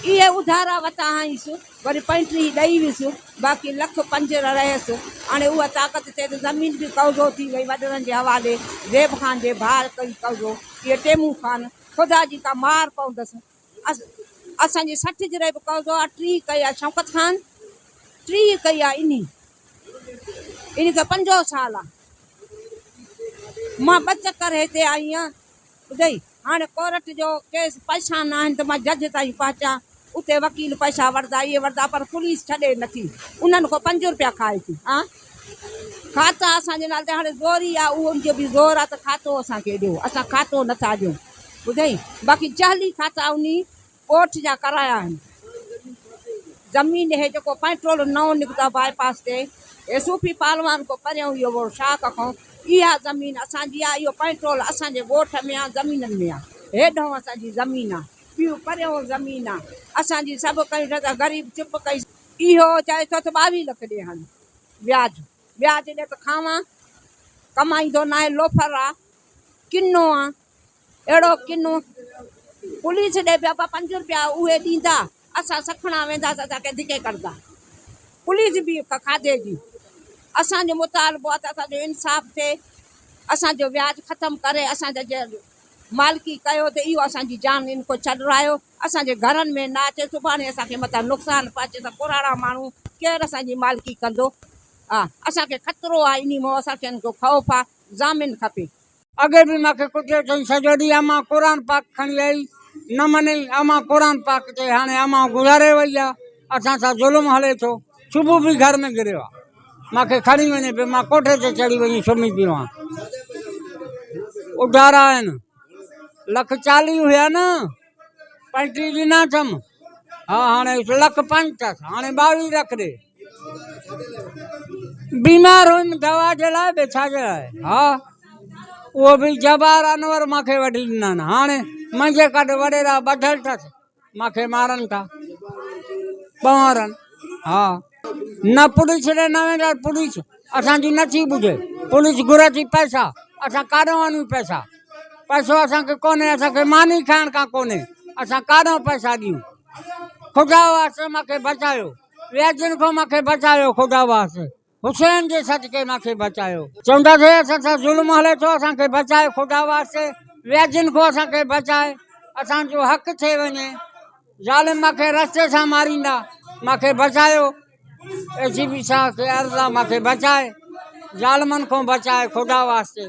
इहे उधारा वरिता आईसि वरी 35 ॾेई वियुसि बाक़ी £1.5 लख रहियसि। हाणे उहा ताक़त थिए त ज़मीन बि कब्ज़ो थी वई वॾनि जे हवाले। देब ख़ान जे भाउ कई कब्ज़ो, इहे टेमू ख़ान ख़ुदा जी का मार पवंदसि। असांजी 60 जरे बि कब्ज़ो आहे। 30 कई आहे शौकत ख़ान, 30 कई आहे इन खे 5 साल आहे। मां 2 चकर हिते आई आहियां ॿुधई। हाणे कोर्ट जो केस पैसा न आहिनि त मां जज ताईं पहुचां, उते वकील पैसा वठंदा इहे वठंदा पर पुलिस छॾे नथी, उन्हनि खां ₹5 खाए थी। हा खाता असांजे नाले ते हाणे ज़ोरी आहे, उहो जो बि ज़ोर आहे त खातो असांखे ॾियो, असां खातो नथा ॾियूं ॿुधई। बाक़ी जाली खाता उन कोर्ट जा कराया आहिनि। ज़मीन हे जेको पेट्रोल नओं निकितो बाईपास ते हे सूफ़ी पालवान को परियां इहो शाख खां इहा ज़मीन असांजी आहे। इहो पेट्रोल असांजे ॻोठ में आहे, ज़मीननि में आहे। हेॾां असांजी ज़मीन आहे, ॿियूं परियां ज़मीन आहे असांजी। सभु कई न त ग़रीब चुप कई। इहो चए थो त 22 लख ॾे हाणे ब्याज ॾे त खावां, कमाईंदो न आहे, लोफर आहे, किनो आहे, अहिड़ो किनो। पुलिस ॾे पिया ₹5 उहे ॾींदा, असां सखणा वेंदासीं असांखे धिके करंदा। पुलिस बि खाधे जी। असांजो मुतालबो आहे त असांजो इंसाफ़ थिए, असांजो व्याज ख़तमु करे असांजा मालिकी कयो त इहो असांजी जान इन को छॾायो। असांजे घरनि में न अचे, सुभाणे असांखे मथां नुक़सानु पहुचे त पुराणा माण्हू केरु असांजी मालिकी कंदो। हा असांखे ख़तरो आहे, इन मां असांखे इन को ख़ौफ़ आहे, ज़ामिन खपे। अॻे बि मूंखे कुटियो अथई सॼो ॾींहुं। अमां क़ुर पाक खणी आई न मञई, अमां क़ुर पाक ते हाणे अमां गुज़ारे वई आहे। असां सां ज़ुल्म हले थो। सुबुह बि घर में गिरियो आहे, मूंखे खणी वञे पियो, मां कोठे ते चढ़ी वञी सुम्ही पियो आहियां। उधारा आहिनि £140 हुया न, 35 ॾिना अथमि। हा हाणे £105 अथसि, हाणे 22 लख ॾे। बीमार हुयुमि दवा जे लाइ, ॿिए छाजे लाइ। हा उहो बि जबार अनवर मूंखे वठी ॾिना आहिनि। हाणे मुंहिंजे कॾ वॾेरा ॿधल अथसि, मूंखे मारनि था ॿारनि। हा न पुलिस ॾे न वेंदा, पुलिस असांजी नथी ॿुधे। पुलिस घुरे थी पैसा, असां काॾों वञूं पैसा? पैसो असांखे कोन्हे, असांखे मानी खाइण खां कोन्हे, असां काॾों पैसा ॾियूं? ख़ुदा वास्ते मूंखे बचायो, व्याजनि खां मूंखे बचायो, ख़ुदा वास्ते हुसैन जे सदके मूंखे बचायो। चवंदासीं असां सां ज़ुल्म हले थो, असांखे बचाए ख़ुदा वास्ते, व्याजनि खां असांखे बचाए, असांजो हक़ थिए वञे। ज़ालिम मूंखे रस्ते सां मारींदा, मूंखे बचायो। एसीपी साहब खे अर्ज़ु आहे मूंखे बचाए, ज़ालिमनि खां बचाए ख़ुदा वास्ते।